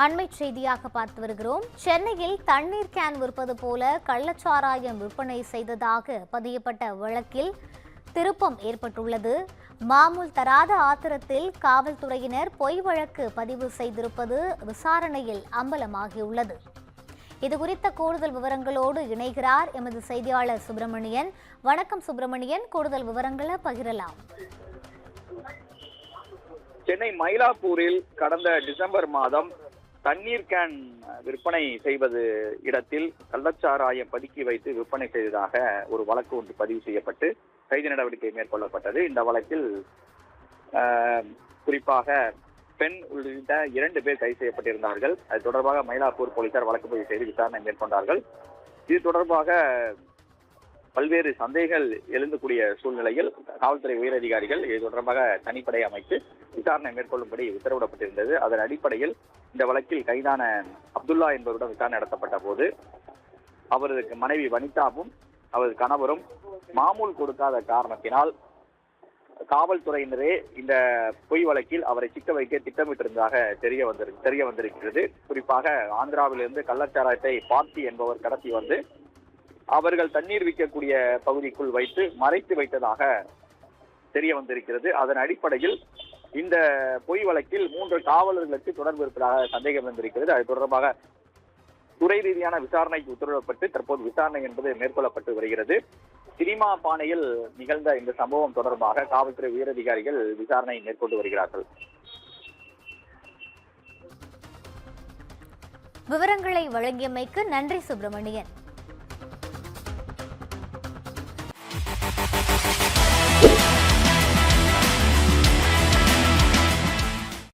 அண்மை செய்தியாக பார்த்து வருகிறோம். சென்னையில் தண்ணீர் கேன் விற்பது போல கள்ளச்சாராயம் விற்பனை செய்ததாக பதியப்பட்ட வழக்கில் திருப்பம் ஏற்பட்டுள்ளது. மாமூல் தராத ஆத்திரத்தில் காவல்துறையினர் பொய் வழக்கு பதிவு செய்திருப்பது விசாரணையில் அம்பலமாகியுள்ளது. இதுகுறித்த கூடுதல் விவரங்களோடு இணைகிறார் எமது செய்தியாளர் சுப்பிரமணியன். வணக்கம் சுப்பிரமணியன், கூடுதல் விவரங்களை பகிரலாம். சென்னை மயிலாப்பூரில் கடந்த டிசம்பர் மாதம் தண்ணீர் கேன் விற்பனை செய்வது இடத்தில் கள்ளச்சாராயம் பதுக்கி வைத்து விற்பனை செய்ததாக ஒரு வழக்கு ஒன்று பதிவு செய்யப்பட்டு கைது நடவடிக்கை மேற்கொள்ளப்பட்டது. இந்த வழக்கில் குறிப்பாக பெண் உள்ளிட்ட 2 பேர் கைது செய்யப்பட்டிருந்தார்கள். அது தொடர்பாக மயிலாப்பூர் போலீசார் வழக்கு பதிவு செய்து விசாரணை மேற்கொண்டார்கள். இது தொடர்பாக பல்வேறு சந்தேகங்கள் எழுந்தக்கூடிய சூழ்நிலையில் காவல்துறை உயரதிகாரிகள் இது தொடர்பாக தனிப்படை அமைத்து விசாரணை மேற்கொள்ளும்படி உத்தரவிடப்பட்டிருந்தது. அதன் அடிப்படையில் இந்த வழக்கில் கைதான அப்துல்லா என்பவருடன் விசாரணை நடத்தப்பட்ட போது அவரது மனைவி வனிதாவும் அவரது கணவரும் மாமூல் கொடுக்காத காரணத்தினால் காவல்துறையினரே இந்த பொய் வழக்கில் அவரை சிக்க வைக்க திட்டமிட்டிருந்ததாக தெரிய வந்திருக்கிறது. குறிப்பாக ஆந்திராவிலிருந்து கள்ளச்சாராயத்தை பார்த்தி என்பவர் கடத்தி வந்து அவர்கள் தண்ணீர் விற்கக்கூடிய பகுதிக்குள் வைத்து மறைத்து வைத்ததாக தெரிய வந்திருக்கிறது. அதன் அடிப்படையில் இந்த பொய் வழக்கில் 3 காவலர்களுக்கு தொடர்பு இருப்பதாக சந்தேகம் வந்திருக்கிறது. அது தொடர்பாக துறை ரீதியான விசாரணைக்கு உத்தரவிடப்பட்டு தற்போது விசாரணை என்பது மேற்கொள்ளப்பட்டு வருகிறது. சினிமா பாணையில் நிகழ்ந்த இந்த சம்பவம் தொடர்பாக காவல்துறை உயரதிகாரிகள் விசாரணை மேற்கொண்டு வருகிறார்கள். விவரங்களை வழங்கியமைக்கு நன்றி சுப்பிரமணியன்.